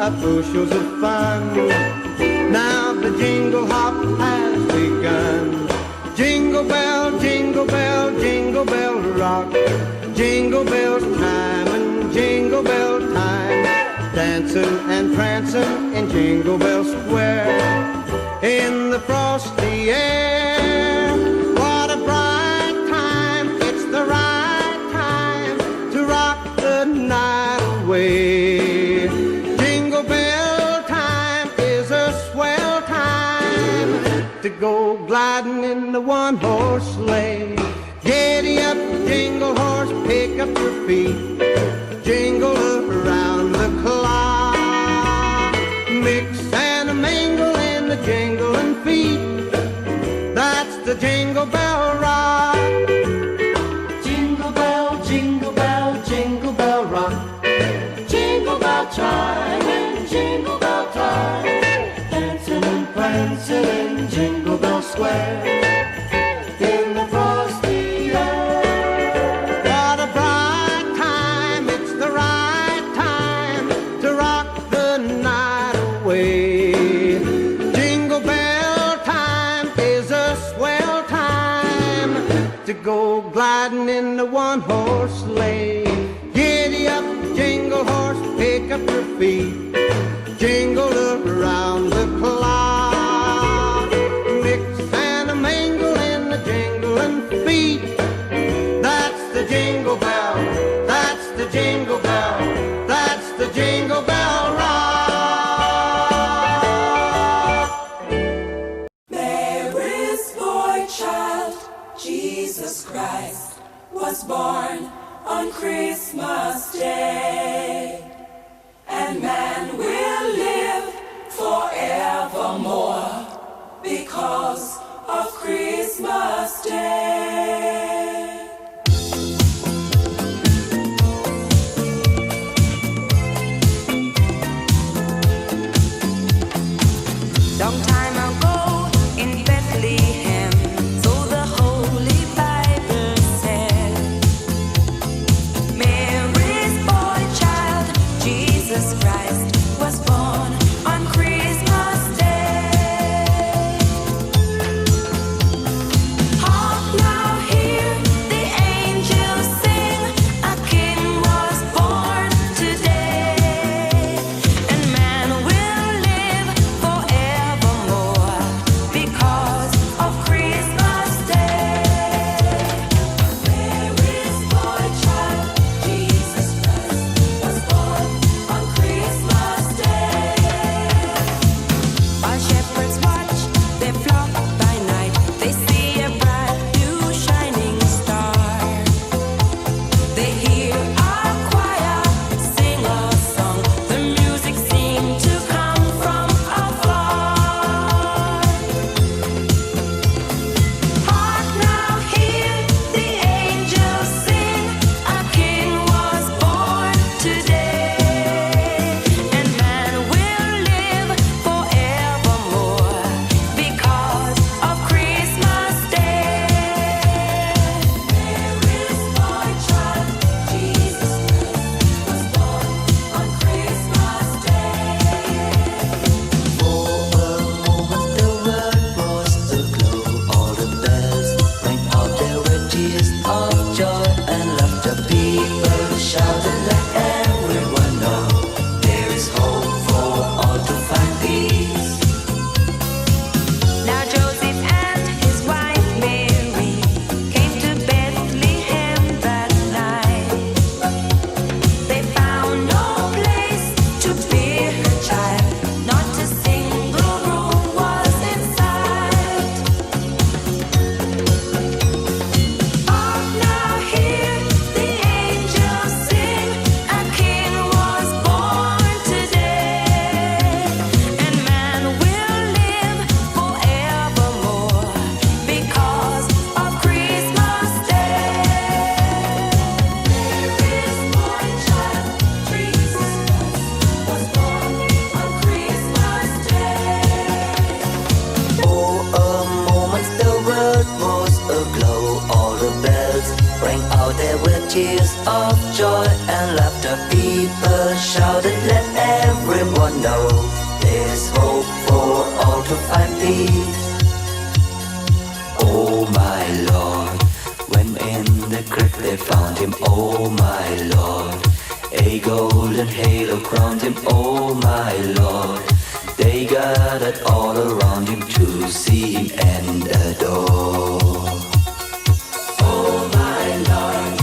bushels of fun. Now the jingle hop has begun. Jingle bell, jingle bell, jingle bell rock. Jingle bell time and jingle bell time. Dancing and prancing in Jingle Bell Square. In the frosty air, what a bright time. It's the right time to rock the night away. Jingle bell time is a swell time to go gliding in the one-horse sleigh. Giddy up, jingle horse, pick up your feet. Jingle around the clock. Mix and a mingle in the jingling feet. That's the Jingle Bell Rock. Jingle bell, jingle bell, jingle bell rock. Jingle bell chime and jingle bell time. Dancing and prancing in Jingle Bell Square. In the frosty air. What a bright time, it's the right time to rock the night away. Jingle bell time is a swell time to go gliding in the one-horse sleigh. Giddy up, jingle horse, pick up your feet. Jingle around the clock. Mix and a mingle in the jingling feet. That's the Jingle Bell, that's the Jingle Bell, that's the Jingle Bell Rock. Mary's boy child, Jesus Christ, was born on Christmas Day. And man will live forevermore because of Christmas Day. Long time ago in Bethlehem, so the Holy Bible said, Mary's boy child, Jesus Christ, was born on Christmas Day. Hark now, hear the angels sing, a king was born today, and man will live forevermore because of Christmas Day. Mary's boy child, Jesus Christ, was born on Christmas Day. While shepherds watch their flock by night, they see a bright new shining star. They hear a choir sing a song. The music seemed to come from afar. Hark now, hear the angels sing, a king was born today, and man will live forevermore because of Christmas Day. Mary's boy child, Jesus Christ, was born on Christmas Day. For a moment the world was aglow. All the bells rang out, there were tears of joy and laughter. People shouted, let everyone know there is hope for all to find peace. Now Joseph and his wife Mary came to Bethlehem that night. They found no place to bear her child, not a single room was in sight. Hark now, hear the angels sing, of joy and laughter. People shouted, let everyone know there's hope for all to find peace. Oh my Lord, when in the crypt they found him. Oh my Lord, a golden halo crowned him. Oh my Lord, they gathered all around him to see him and adore. Oh my Lord,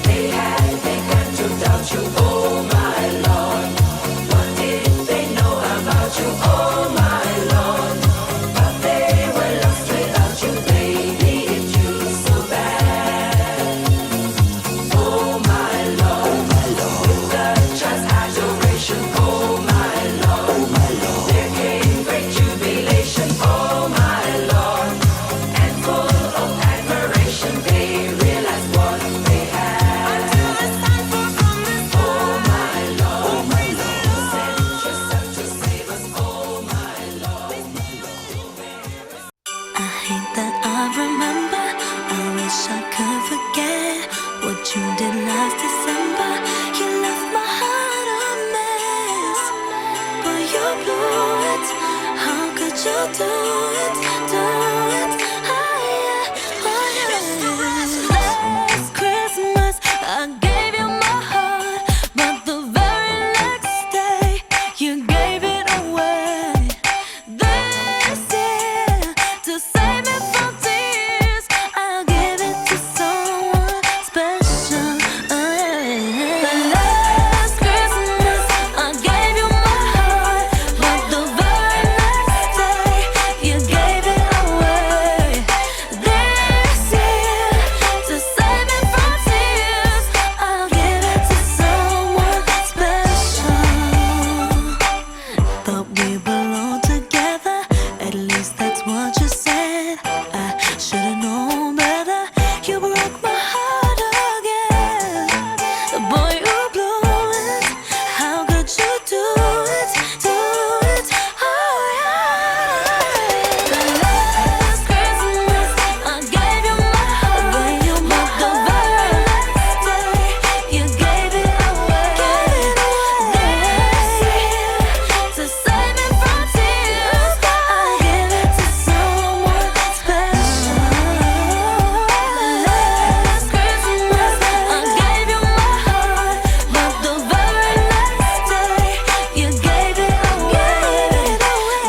they had begun to doubt you. Oh my Lord, what did they know about you? Oh my Lord, but they were lost without you. They needed you so bad. Oh my Lord, with the church's adoration. Oh my Lord, there came great jubilation. Oh my Lord, and full of admiration, they realized what they had. Until it's time for promise. Oh my Lord, you sent yourself to save us. Oh my Lord. I hate that I remember. I wish I could forget what you did last December. You left my heart a mess, but you blew it. How could you do it? Do it? Last Christmas I gave you my heart, but the very next day you gave it away. This year, to save me from tears, I'll give it to someone special. The last Christmas I gave you my heart, but the very next day you gave it away. This year, to save me from tears, I'll give it to someone special. Thought we belonged together, at least that's what you said. I should've known better. You broke my heart again. Boy, you blew it. How could you do it? Do it? Oh yeah. The last Christmas I gave you my heart, but the very next day you gave it away. This year, to save me from tears, I'll give it to someone special. Last Christmas I gave you my heart, but the very next day you gave it away.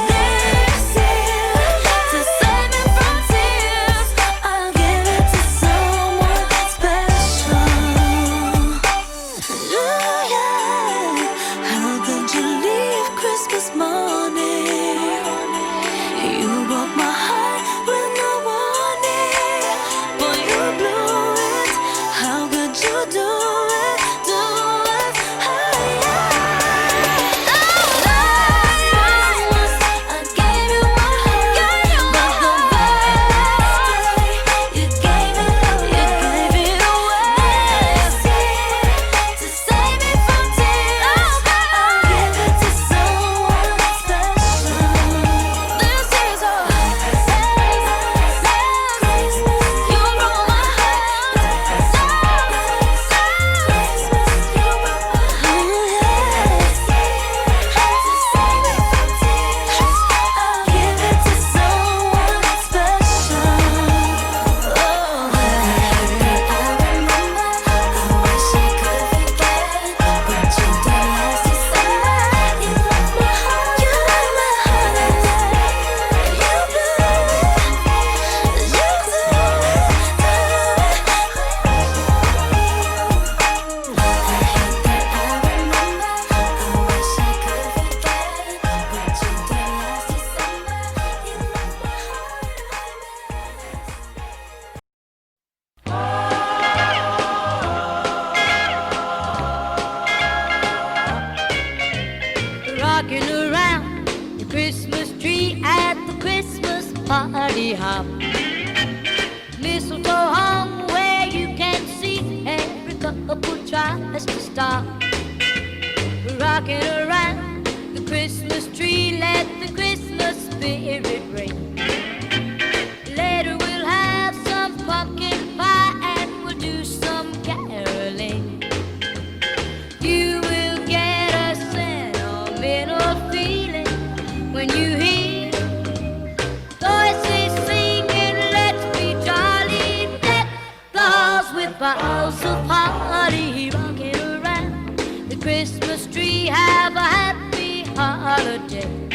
This year, to save me from tears, I'll give it to someone special. How could you leave Christmas morning? You broke my heart with no warning. Boy, you blew it. How could you do it? Do it? Last Christmas I gave you my heart, but the very next day you gave it away. This year, to save me from tears, I'll give it to someone special. This is all. Last Christmas you broke my heart. Last Christmas you broke my heart. To save me from tears, I'll give it to someone special. Oh, I remember. I wish I could forget what you did last December. You left my heart. You left my heart again. You blew it. You do it. I hate that I remember. I wish I could forget what you did last December. You left my Rocking around the Christmas tree at the Christmas party hop. Mistletoe hung where you can see every couple tries to stop. Rocking around the Christmas tree, let the Christmas spirit ring. Later we'll have some pumpkin pie and we'll do some caroling. Christmas tree. Have a happy holiday.